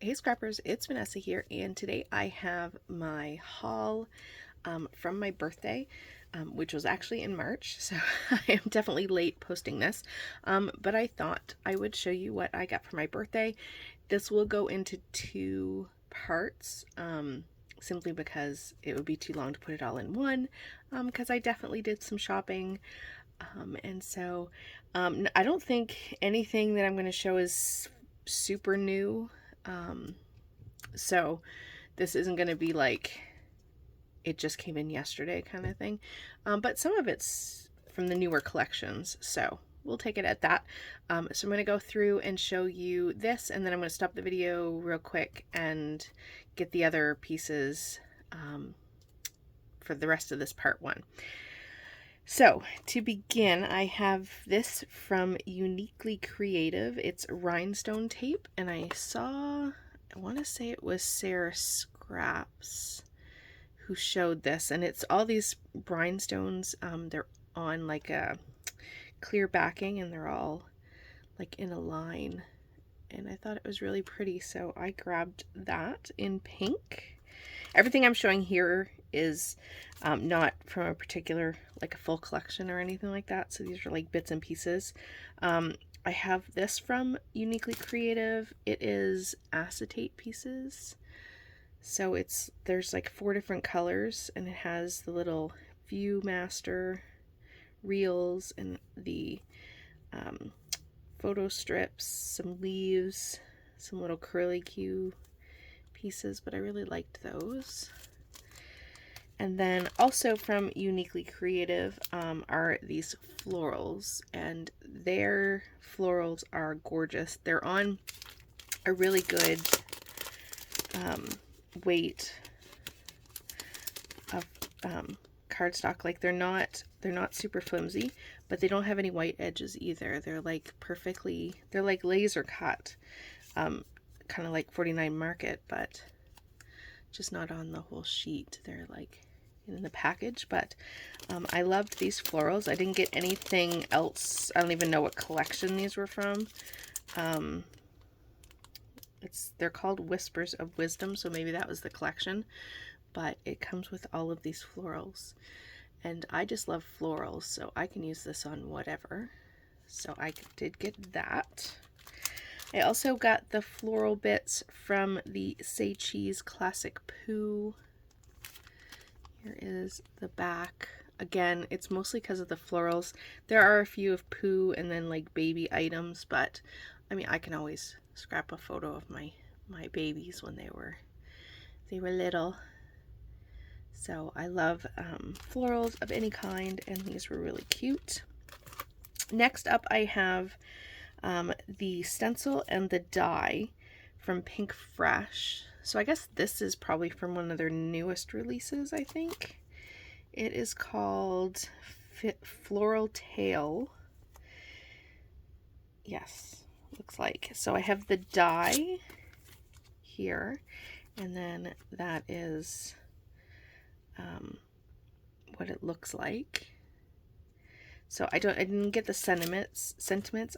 Hey Scrappers, it's Vanessa here, and today I have my haul from my birthday, which was actually in March, so I am definitely late posting this, but I thought I would show you what I got for my birthday. This will go into two parts, simply because it would be too long to put it all in one, because I definitely did some shopping, and so I don't think anything that I'm going to show is super new. So this isn't going to be like it just came in yesterday kind of thing. But some of it's from the newer collections. So we'll take it at that. So I'm going to go through and show you this, and then I'm going to stop the video real quick and get the other pieces for the rest of this part one. So to begin, I have this from Uniquely Creative. It's rhinestone tape, and I want to say it was Sarah Scraps who showed this, and it's all these rhinestones. They're on like a clear backing, and they're all like in a line, and I thought it was really pretty, so I grabbed that in pink. Everything I'm showing here is not from a particular, like a full collection or anything like that. So these are like bits and pieces. I have this from Uniquely Creative. It is acetate pieces. So there's like 4 different colors, and it has the little Viewmaster reels and the photo strips, some leaves, some little curly Q pieces, but I really liked those. And then also from Uniquely Creative are these florals, and their florals are gorgeous. They're on a really good weight of cardstock. Like they're not super flimsy, but they don't have any white edges either. They're like they're like laser cut, kind of like 49 Market, but just not on the whole sheet. They're like in the package, but I loved these florals. I didn't get anything else. I don't even know what collection these were from. They're called Whispers of Wisdom, so maybe that was the collection, but it comes with all of these florals, and I just love florals, so I can use this on whatever. So I did get that. I also got the floral bits from the Say Cheese Classic Poo. Here is the back. Again, it's mostly because of the florals. There are a few of poo and then like baby items, but I mean, I can always scrap a photo of my babies when they were little. So I love florals of any kind, and these were really cute. Next up, I have the stencil and the die from Pink Fresh. So I guess this is probably from one of their newest releases, I think. It is called Floral Tail. Yes, looks like. So I have the die here, and then that is what it looks like. So I didn't get the sentiments.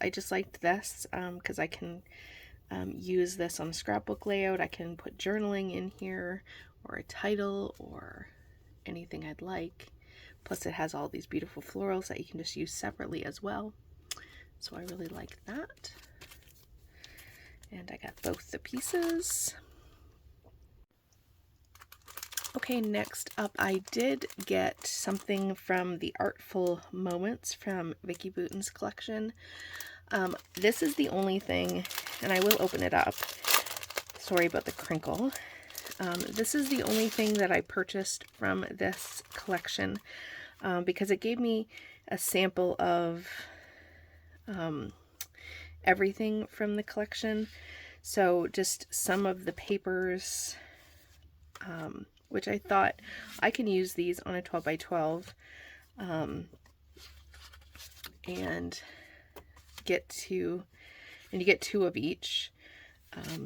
I just liked this because I can use this on a scrapbook layout. I can put journaling in here, or a title, or anything I'd like. Plus it has all these beautiful florals that you can just use separately as well. So I really like that. And I got both the pieces. Okay, next up I did get something from the Artful Moments from Vicky Bouton's collection. This is the only thing, and I will open it up. Sorry about the crinkle. This is the only thing that I purchased from this collection because it gave me a sample of everything from the collection. So just some of the papers, which I thought I can use these on a 12 by 12 and you get 2 of each.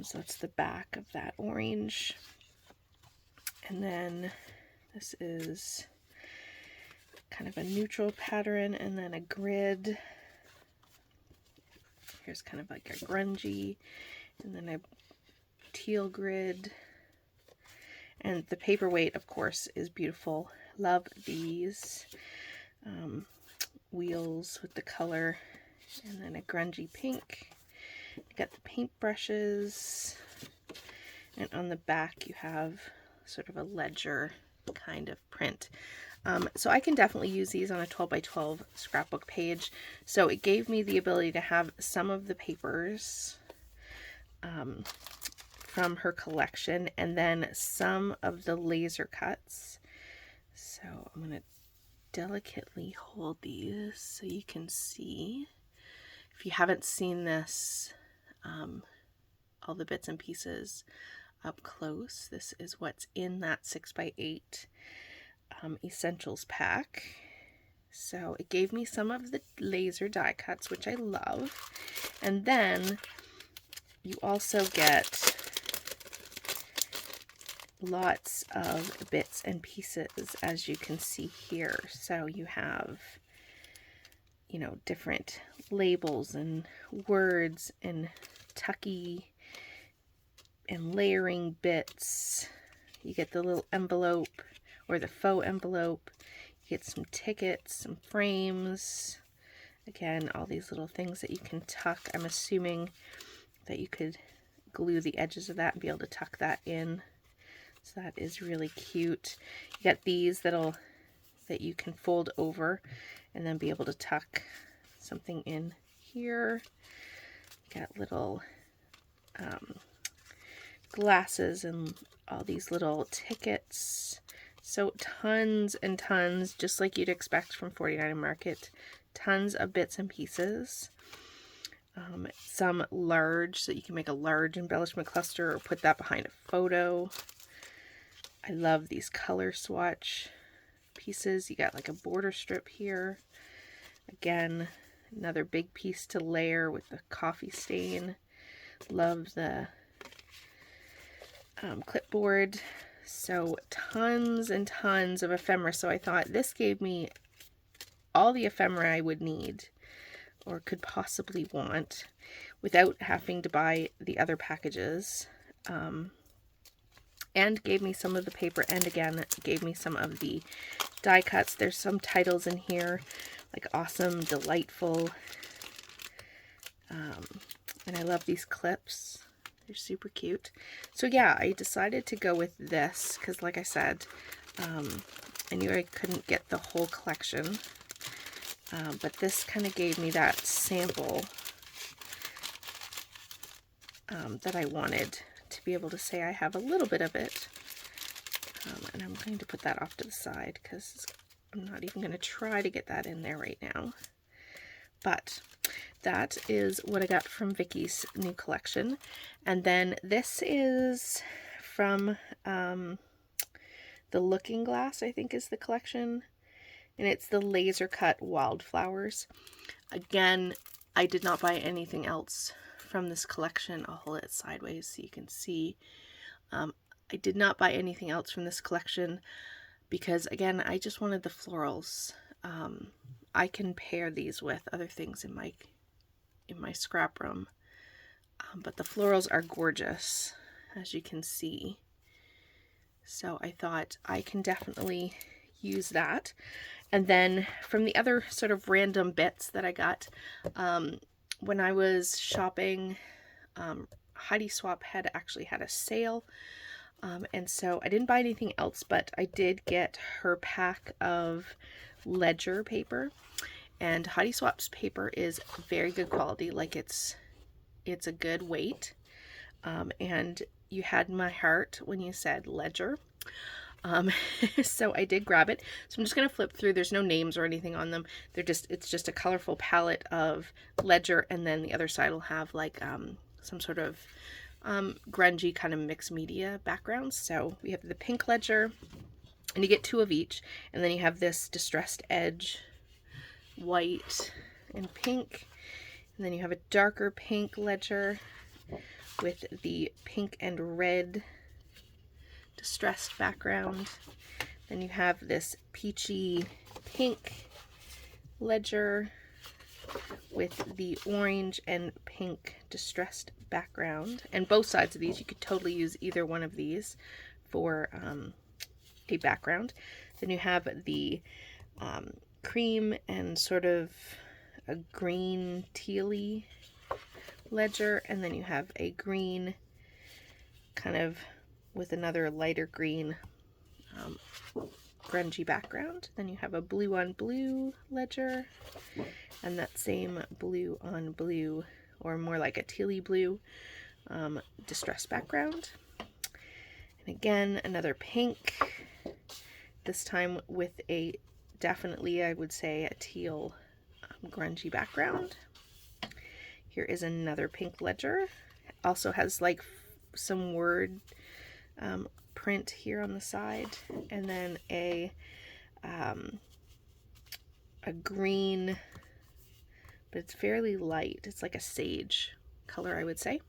So that's the back of that orange. And then this is kind of a neutral pattern, and then a grid. Here's kind of like a grungy, and then teal grid. And the paperweight, of course, is beautiful. Love these wheels with the color. And then a grungy pink. You got the paint brushes. And on the back you have sort of a ledger kind of print. So I can definitely use these on a 12 by 12 scrapbook page. So it gave me the ability to have some of the papers from her collection, and then some of the laser cuts. So I'm going to delicately hold these so you can see. If you haven't seen this, all the bits and pieces up close, this is what's in that 6 by 8 essentials pack. So it gave me some of the laser die cuts, which I love. And then you also get lots of bits and pieces, as you can see here. So you have, you know, different labels and words and tucky and layering bits. You get the little envelope or the faux envelope. You get some tickets, some frames. Again, all these little things that you can tuck. I'm assuming that you could glue the edges of that and be able to tuck that in. So that is really cute. You got these that you can fold over and then be able to tuck something in here. You got little glasses and all these little tickets. So tons and tons, just like you'd expect from 49 Market. Tons of bits and pieces. Some large, so you can make a large embellishment cluster or put that behind a photo. I love these color swatch pieces. You got like a border strip here. Again, another big piece to layer with the coffee stain. Love the clipboard. So tons and tons of ephemera. So I thought this gave me all the ephemera I would need or could possibly want without having to buy the other packages. And gave me some of the paper, and again gave me some of the die cuts. There's some titles in here like awesome, delightful, and I love these clips. They're super cute. So yeah, I decided to go with this because, like I said, I knew I couldn't get the whole collection, but this kind of gave me that sample that I wanted to be able to say I have a little bit of it. And I'm going to put that off to the side because I'm not even going to try to get that in there right now. But that is what I got from Vicky's new collection. And then this is from the Looking Glass, I think is the collection. And it's the laser cut wildflowers. Again, I did not buy anything else from this collection. I'll hold it sideways so you can see. I did not buy anything else from this collection because, again, I just wanted the florals. I can pair these with other things in my scrap room, but the florals are gorgeous, as you can see. So I thought I can definitely use that. And then from the other sort of random bits that I got, when I was shopping, Heidi Swap had actually had a sale. And so I didn't buy anything else, but I did get her pack of ledger paper. And Heidi Swap's paper is very good quality. Like it's a good weight. And you had my heart when you said ledger. So I did grab it. So I'm just going to flip through. There's no names or anything on them. It's just a colorful palette of ledger, and then the other side will have like some sort of grungy kind of mixed media background. So we have the pink ledger, and you get 2 of each, and then you have this distressed edge, white and pink, and then you have a darker pink ledger with the pink and red distressed background. Then you have this peachy pink ledger with the orange and pink distressed background. And both sides of these, you could totally use either one of these for a background. Then you have the cream and sort of a green tealy ledger, and then you have a green kind of with another lighter green grungy background. Then you have a blue on blue ledger, and that same blue on blue, or more like a tealy blue, distressed background. And again, another pink, this time with a definitely, I would say, a teal grungy background. Here is another pink ledger. Also has like some word print here on the side, and then a green, but it's fairly light. It's like a sage color, I would say.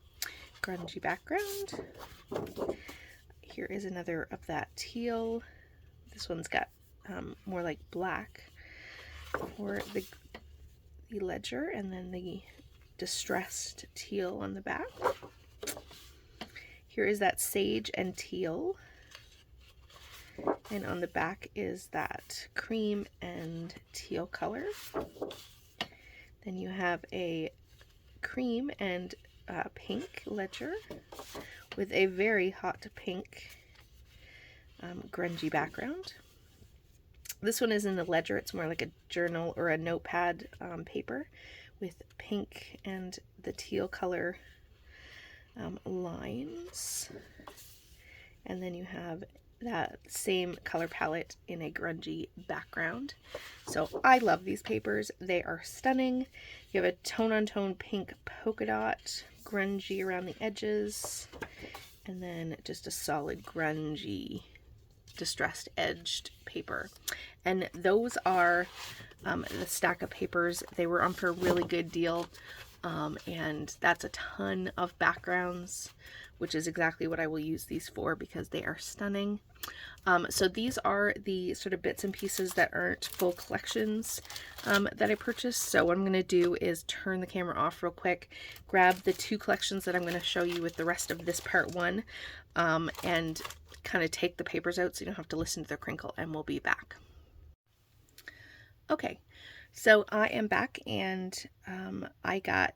Grungy background. Here is another of that teal. This one's got more like black for the ledger, and then the distressed teal on the back. Here is that sage and teal, and on the back is that cream and teal color. Then you have a cream and pink ledger with a very hot pink grungy background. This one isn't a ledger, it's more like a journal or a notepad paper with pink and the teal color lines. And then you have that same color palette in a grungy background. So I love these papers. They are stunning. You have a tone-on-tone pink polka dot, grungy around the edges, and then just a solid grungy distressed edged paper. And those are the stack of papers. They were on for a really good deal, and that's a ton of backgrounds, which is exactly what I will use these for because they are stunning. So these are the sort of bits and pieces that aren't full collections that I purchased. So what I'm going to do is turn the camera off real quick, grab the two collections that I'm going to show you with the rest of this part one, and kind of take the papers out so you don't have to listen to the crinkle, and we'll be back. Okay, so I am back, and I got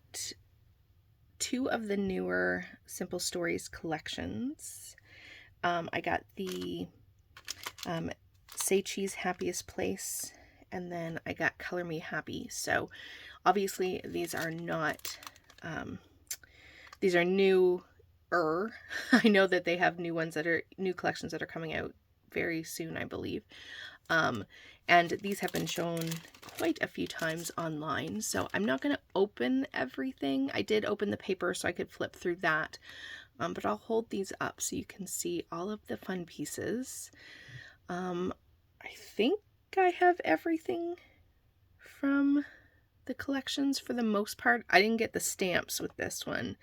two of the newer Simple Stories collections. I got the Say Cheese Happiest Place, and then I got Color Me Happy. So obviously these are not, these are newer. I know that they have new ones that are new collections that are coming out very soon, I believe. And these have been shown quite a few times online, so I'm not going to open everything. I did open the paper so I could flip through that, but I'll hold these up so you can see all of the fun pieces. I think I have everything from the collections for the most part. I didn't get the stamps with this one,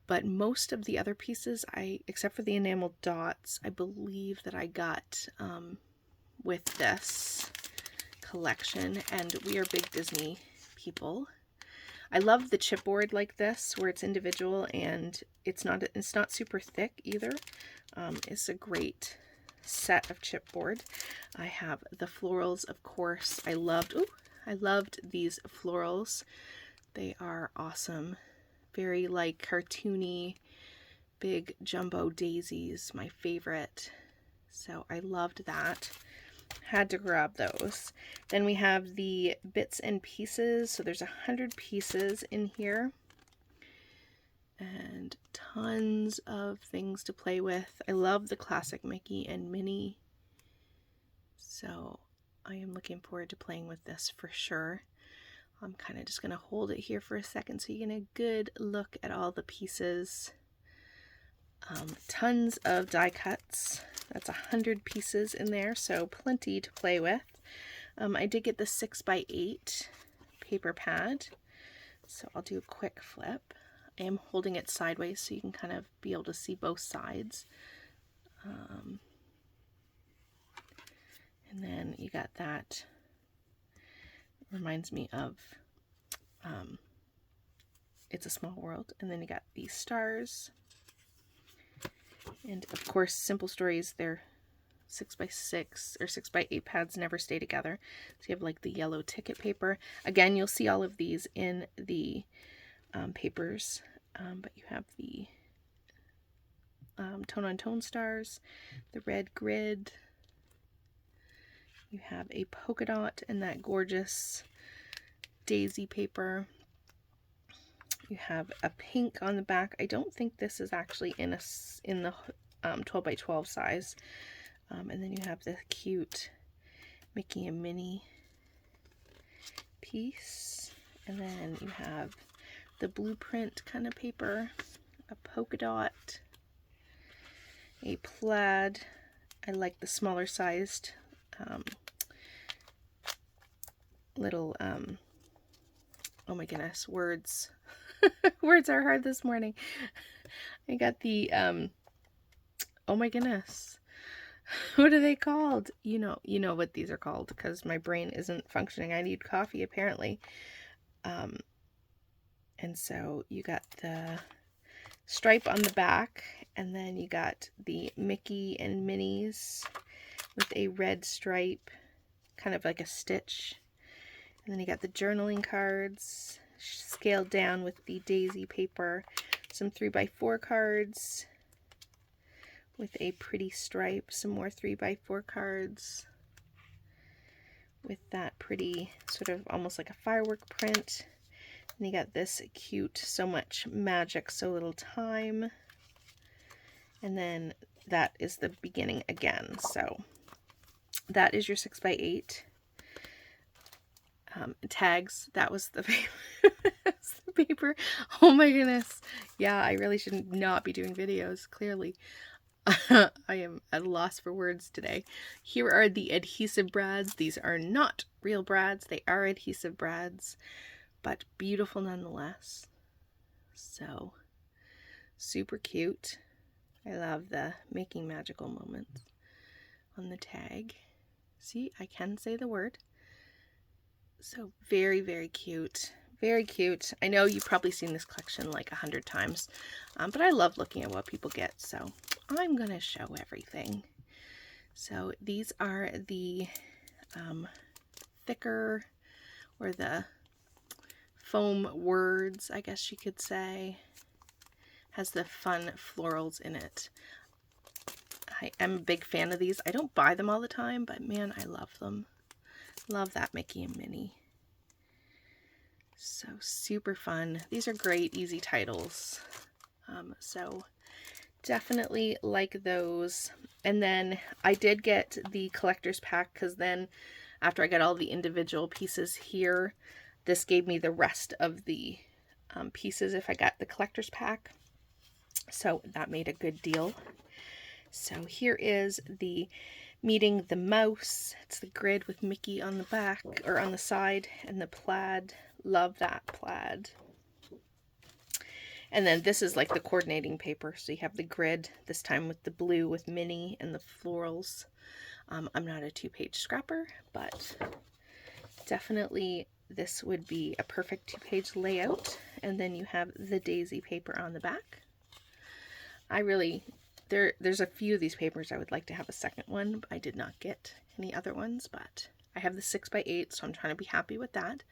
but most of the other pieces, except for the enamel dots, I believe that I got with this collection, and we are big Disney people. I love the chipboard like this, where it's individual and it's not super thick either. It's a great set of chipboard. I have the florals, of course. I loved these florals. They are awesome. Very like cartoony, big jumbo daisies, my favorite. So I loved that. Had to grab those. Then we have the bits and pieces. So there's 100 pieces in here, and tons of things to play with. I love the classic Mickey and Minnie, so I am looking forward to playing with this for sure. I'm kind of just going to hold it here for a second so you get a good look at all the pieces. Tons of die cuts. That's 100 pieces in there, so plenty to play with. I did get the 6x8 paper pad, so I'll do a quick flip. I am holding it sideways so you can kind of be able to see both sides. And then you got that Reminds me of It's a Small World. And then you got these stars. And of course, Simple Stories, they're 6x6 or 6x8 pads never stay together. So you have like the yellow ticket paper. Again, you'll see all of these in the papers, but you have the tone on tone stars, the red grid. You have a polka dot and that gorgeous daisy paper. You have a pink on the back. I don't think this is actually in the 12x12 size. And then you have the cute Mickey and Minnie piece. And then you have the blueprint kind of paper, a polka dot, a plaid. I like the smaller sized little, oh my goodness, words. Words are hard this morning. I got the, oh my goodness. What are they called? You know what these are called because my brain isn't functioning. I need coffee apparently. And so you got the stripe on the back, and then you got the Mickey and Minnie's with a red stripe, kind of like a stitch. And then you got the journaling cards scaled down with the daisy paper, some 3x4 cards with a pretty stripe, some more 3x4 cards with that pretty sort of almost like a firework print. And you got this cute So Much Magic, So Little Time. And then that is the beginning again. So that is your 6x8 tags. That was the paper. That's the paper. Oh my goodness. Yeah, I really should not be doing videos, clearly. I am at a loss for words today. Here are the adhesive brads. These are not real brads. They are adhesive brads, but beautiful nonetheless. So super cute. I love the making magical moments on the tag. See, I can say the word. So very, very cute. Very cute. I know you've probably seen this collection like 100 times, but I love looking at what people get, so I'm going to show everything. So these are the thicker, or the foam words, I guess you could say. Has the fun florals in it. I am a big fan of these. I don't buy them all the time, but man, I love them. Love that Mickey and Minnie. So super fun. These are great, easy titles. So definitely like those. And then I did get the collector's pack because then after I got all the individual pieces here, this gave me the rest of the pieces if I got the collector's pack. So that made a good deal. So here is the Meeting the Mouse. It's the grid with Mickey on the back, or on the side, and the plaid. Love that plaid. And then this is like the coordinating paper. So you have the grid, this time with the blue with Minnie and the florals. I'm not a 2-page scrapper, but definitely this would be a perfect 2-page layout. And then you have the daisy paper on the back. There's a few of these papers I would like to have a second one, but I did not get any other ones, but I have the 6x8, so I'm trying to be happy with that.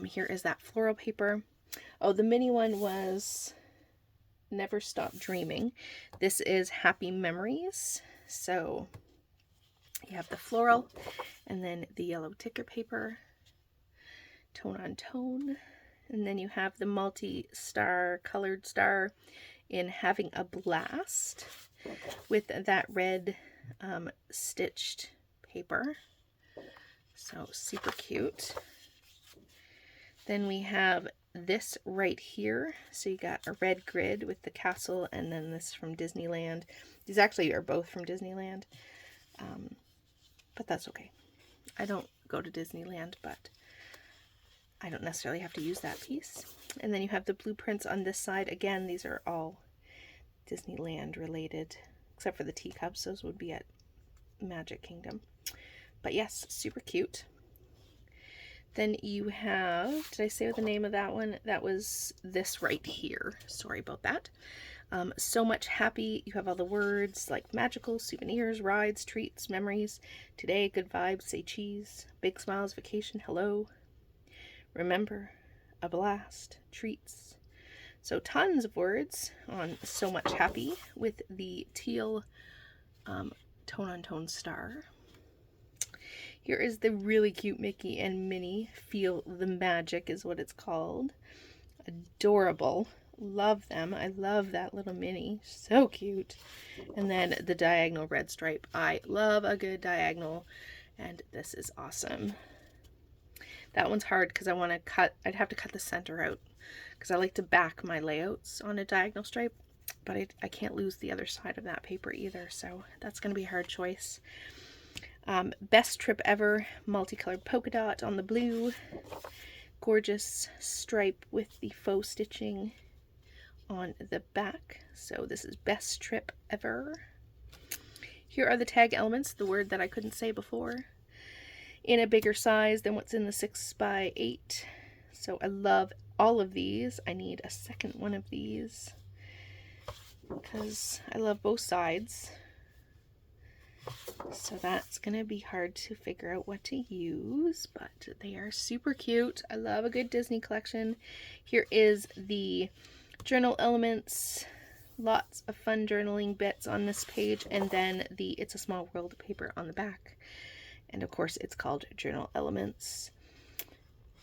Here is that floral paper. Oh, the mini one was Never Stop Dreaming. This is Happy Memories. So you have the floral, and then the yellow ticker paper, tone on tone, and then you have the multi-star colored star in Having a Blast with that red stitched paper. So super cute. Then we have this right here. So you got a red grid with the castle, and then this from Disneyland. These actually are both from Disneyland, but that's okay. I don't go to Disneyland, but I don't necessarily have to use that piece. And then you have the blueprints on this side. Again, these are all Disneyland related, except for the teacups. Those would be at Magic Kingdom. But yes, super cute. Then you have, did I say the name of that one? That was this right here. Sorry about that. So much happy. You have all the words like magical, souvenirs, rides, treats, memories. Today, good vibes, say cheese. Big smiles, vacation, hello. Remember, a blast, treats. So tons of words on so much happy with the teal tone-on-tone star. Here is the really cute Mickey and Minnie. Feel the Magic is what it's called. Adorable. Love them. I love that little Minnie. So cute. And then the diagonal red stripe. I love a good diagonal, and this is awesome. That one's hard because I want to cut, I'd have to cut the center out because I like to back my layouts on a diagonal stripe, but I can't lose the other side of that paper either, so that's going to be a hard choice. Best trip ever, multicolored polka dot on the blue, gorgeous stripe with the faux stitching on the back. So this is best trip ever. Here are the tag elements, the word that I couldn't say before, in a bigger size than what's in the 6x8. So I love all of these. I need a second one of these because I love both sides. So that's going to be hard to figure out what to use, but they are super cute. I love a good Disney collection. Here is the journal elements. Lots of fun journaling bits on this page, and then the It's a Small World paper on the back. And of course it's called Journal Elements.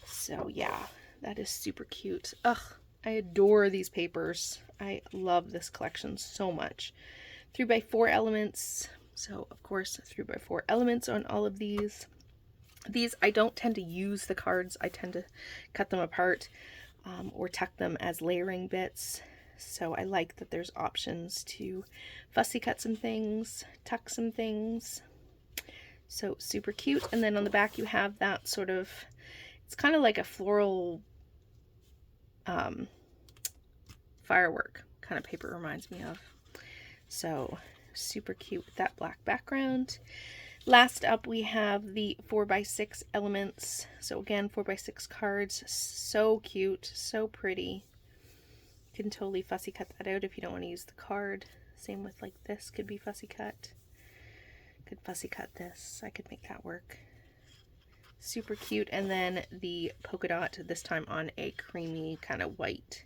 So yeah, that is super cute. Ugh, I adore these papers. I love this collection so much. 3x4 elements. So of course 3x4 elements on all of these. These I don't tend to use the cards. I tend to cut them apart or tuck them as layering bits. So I like that there's options to fussy cut some things, tuck some things. So super cute. And then on the back you have that sort of, it's kind of like a floral firework kind of paper, reminds me of. So super cute with that black background. Last up we have the 4x6 elements. So again, 4x6 cards. So cute, so pretty. You can totally fussy cut that out if you don't want to use the card. Same with like this could be fussy cut. Could fussy cut this. I could make that work. Super cute. And then the polka dot, this time on a creamy kind of white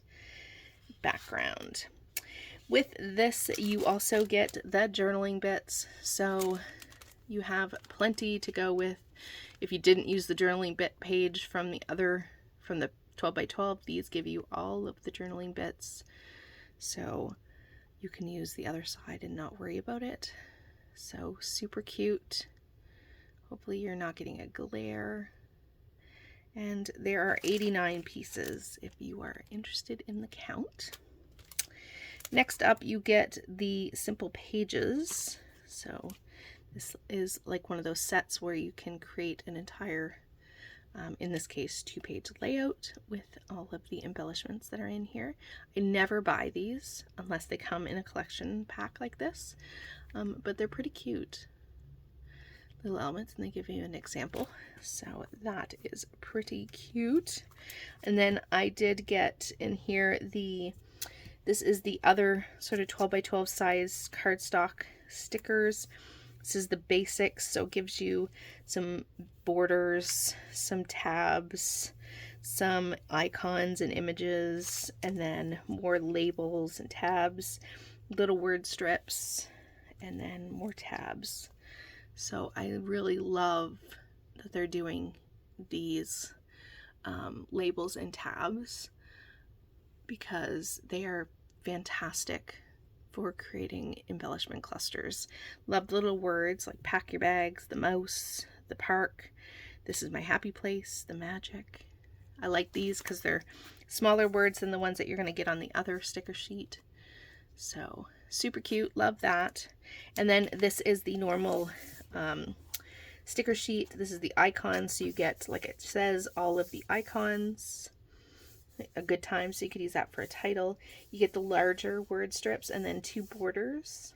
background. With this, you also get the journaling bits. So you have plenty to go with. If you didn't use the journaling bit page from the 12x12, these give you all of the journaling bits. So you can use the other side and not worry about it. So super cute. Hopefully you're not getting a glare. And there are 89 pieces if you are interested in the count. Next up you get the simple pages. So this is like one of those sets where you can create an entire, in this case, 2-page layout with all of the embellishments that are in here. I never buy these unless they come in a collection pack like this, but they're pretty cute little elements, and they give you an example. So that is pretty cute. And then I did get in here this is the other sort of 12x12 size cardstock stickers. This is the basics, so it gives you some borders, some tabs, some icons and images, and then more labels and tabs, little word strips, and then more tabs. So I really love that they're doing these labels and tabs because they are fantastic for creating embellishment clusters. Love the little words like pack your bags, the mouse, the park, this is my happy place, the magic. I like these because they're smaller words than the ones that you're going to get on the other sticker sheet. So super cute, love that. And then this is the normal sticker sheet. This is the icons, so you get, like it says, all of the icons. A good time, so you could use that for a title. You get the larger word strips and then 2 borders.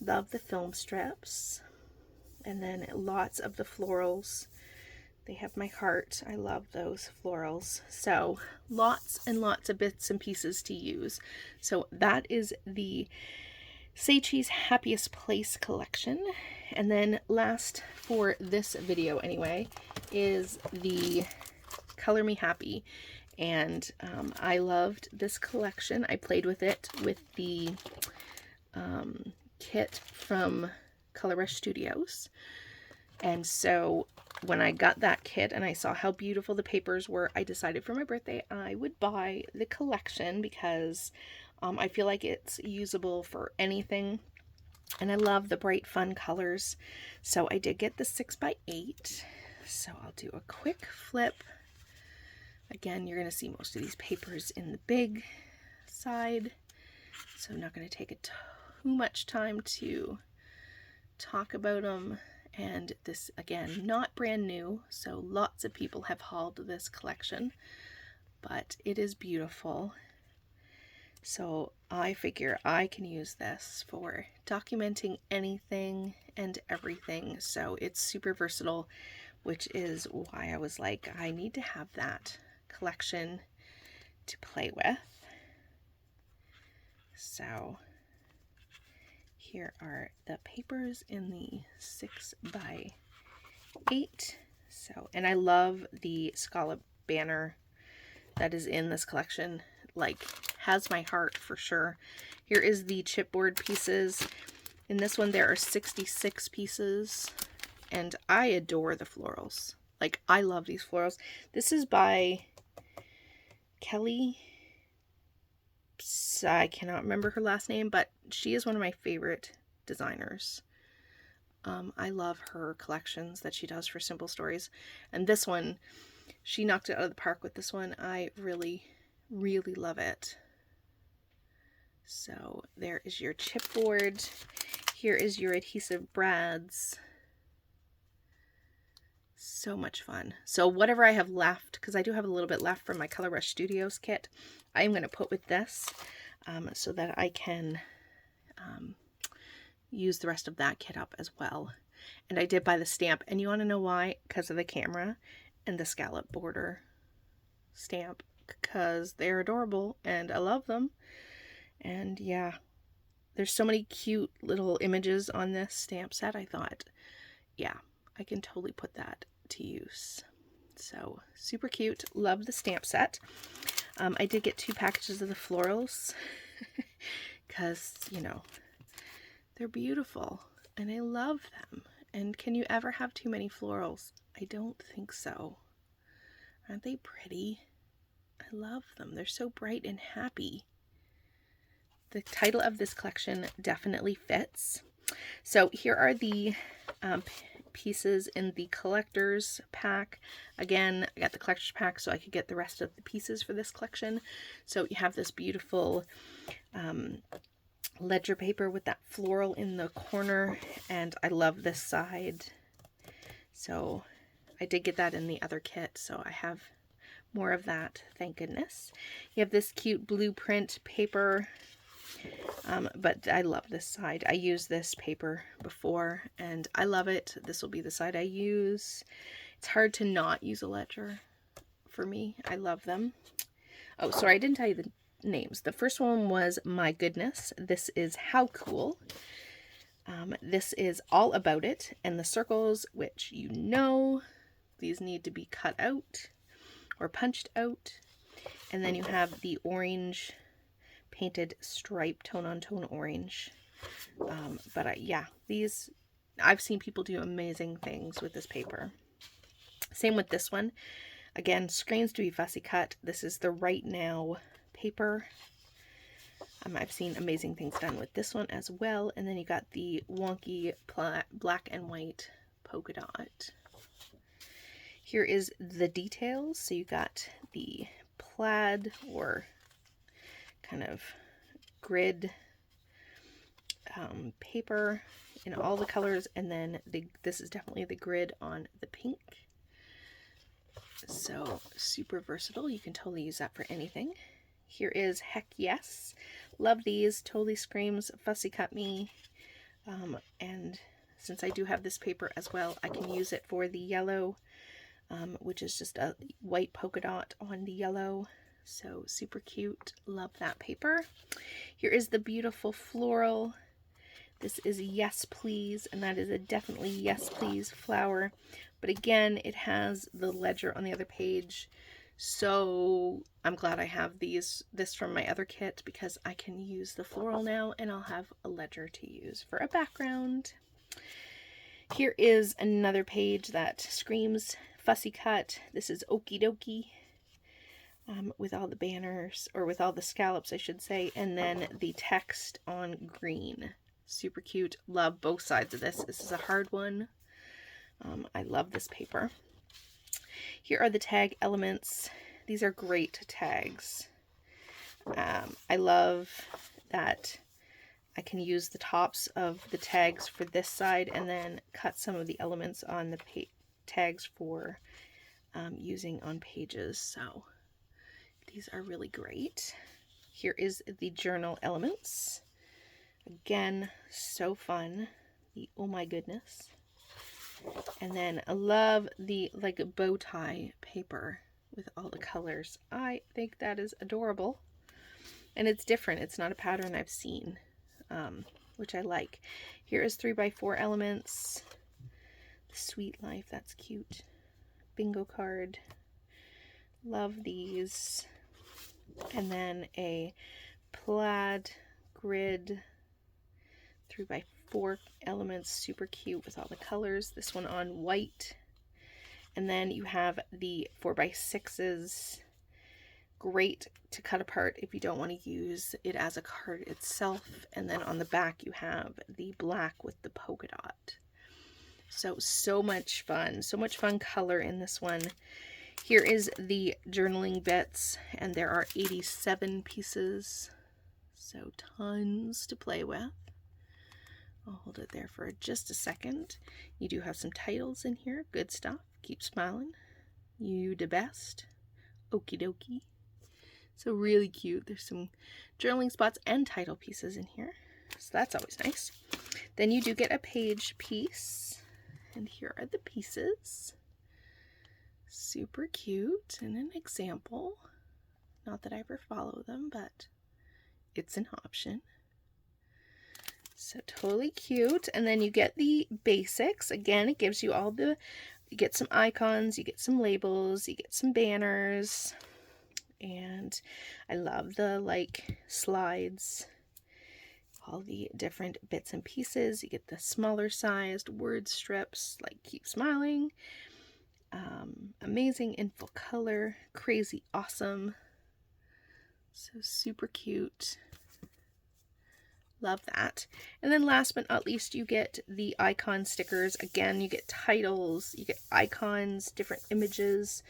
Love the film strips. And then lots of the florals. They have my heart. I love those florals. So lots and lots of bits and pieces to use. So that is the Say Cheese Happiest Place collection. And then last for this video anyway is the Color Me Happy. And I loved this collection. I played with it with the kit from Color Rush Studios. And so when I got that kit and I saw how beautiful the papers were, I decided for my birthday I would buy the collection because I feel like it's usable for anything. And I love the bright, fun colors. So I did get the 6x8. So I'll do a quick flip. Again, you're going to see most of these papers in the big side. So I'm not going to take too much time to talk about them. And this, again, not brand new, so lots of people have hauled this collection, but it is beautiful. So I figure I can use this for documenting anything and everything. So it's super versatile, which is why I was like, I need to have that collection to play with. So here are the papers in the 6x8. So, and I love the scallop banner that is in this collection. Like, has my heart for sure. Here is the chipboard pieces. In this one there are 66 pieces, and I adore the florals. Like, I love these florals. This is by Kelly. I cannot remember her last name, but she is one of my favorite designers. I love her collections that she does for Simple Stories. And this one, she knocked it out of the park with this one. I really, really love it. So there is your chipboard. Here is your adhesive brads. So much fun. So whatever I have left, because I do have a little bit left from my Color Rush Studios kit, I am going to put with this so that I can use the rest of that kit up as well. And I did buy the stamp, and you want to know why? Because of the camera and the scallop border stamp, because they're adorable and I love them. And yeah, there's so many cute little images on this stamp set. I thought, yeah, I can totally put that to use. So super cute. Love the stamp set. I did get 2 packages of the florals because, you know, they're beautiful and I love them. And can you ever have too many florals? I don't think so. Aren't they pretty? I love them. They're so bright and happy. The title of this collection definitely fits. So here are the pieces in the collector's pack. Again, I got the collector's pack so I could get the rest of the pieces for this collection. So you have this beautiful ledger paper with that floral in the corner, and I love this side. So I did get that in the other kit, so I have more of that, thank goodness. You have this cute blueprint paper, but I love this side. I used this paper before and I love it. This will be the side I use. It's hard to not use a ledger for me. I love them. Oh, sorry, I didn't tell you the names. The first one was My Goodness. This is How Cool. This is All About It, and the circles, which you know, these need to be cut out or punched out. And then you have the orange painted stripe, tone on tone orange. Yeah, these, I've seen people do amazing things with this paper. Same with this one. Again, screens to be fussy cut. This is the Right Now paper. I've seen amazing things done with this one as well. And then you got the wonky black and white polka dot. Here is the details. So you got the plaid or kind of grid paper in all the colors, and then this is definitely the grid on the pink. So super versatile. You can totally use that for anything. Here is Heck Yes. Love these. Totally screams fussy cut me. And since I do have this paper as well, I can use it for the yellow which is just a white polka dot on the yellow. So super cute. Love that paper. Here is the beautiful floral. This is Yes Please, and that is a definitely Yes Please flower. But again, it has the ledger on the other page. So I'm glad I have this from my other kit, because I can use the floral now and I'll have a ledger to use for a background. Here is another page that screams fussy cut. This is Okie Dokie, with all the banners, or with all the scallops, I should say, and then the text on green. Super cute. Love both sides of this. This is a hard one. I love this paper. Here are the tag elements. These are great tags. I love that I can use the tops of the tags for this side and then cut some of the elements on the tags for using on pages. So these are really great. Here is the journal elements. Again, so fun. The oh my goodness. And then I love the like bow tie paper with all the colors. I think that is adorable. And it's different. It's not a pattern I've seen, which I like. Here is 3x4 elements. The Sweet Life, that's cute. Bingo card. Love these. And then a plaid grid 3x4 elements, super cute with all the colors. This one on white. And then you have the 4x6s. Great to cut apart if you don't want to use it as a card itself. And then on the back you have the black with the polka dot. So much fun. So much fun color in this one. Here is the journaling bits, and there are 87 pieces. So tons to play with. I'll hold it there for just a second. You do have some titles in here. Good stuff. Keep smiling. You the best. Okie dokie. So really cute. There's some journaling spots and title pieces in here. So that's always nice. Then you do get a page piece. And here are the pieces. Super cute. And an example. Not that I ever follow them, but it's an option. So totally cute. And then you get the basics. Again, it gives you all the, you get some icons, you get some labels, you get some banners. And I love the like slides, all the different bits and pieces. You get the smaller sized word strips, like keep smiling. Amazing in full color, crazy awesome. So super cute. Love that. And then last but not least, you get the icon stickers. Again, you get titles, you get icons, different images,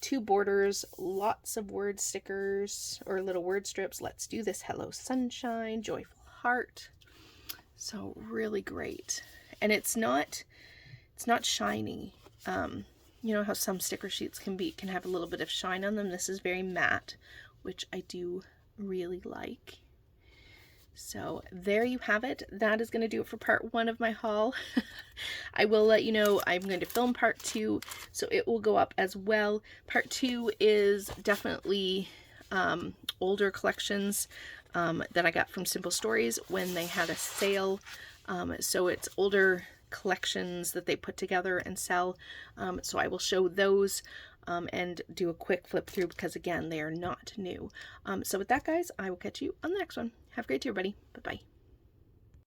2 borders, lots of word stickers or little word strips. Let's do this. Hello sunshine, joyful heart. So really great. And it's not shiny. You know how some sticker sheets can have a little bit of shine on them. This is very matte, which I do really like. So there you have it. That is going to do it for part 1 of my haul. I will let you know I'm going to film part 2, so it will go up as well. Part 2 is definitely older collections that I got from Simple Stories when they had a sale. So it's older collections that they put together and sell. So I will show those and do a quick flip through because again, they are not new. So with that guys, I will catch you on the next one. Have a great day everybody. Bye-bye.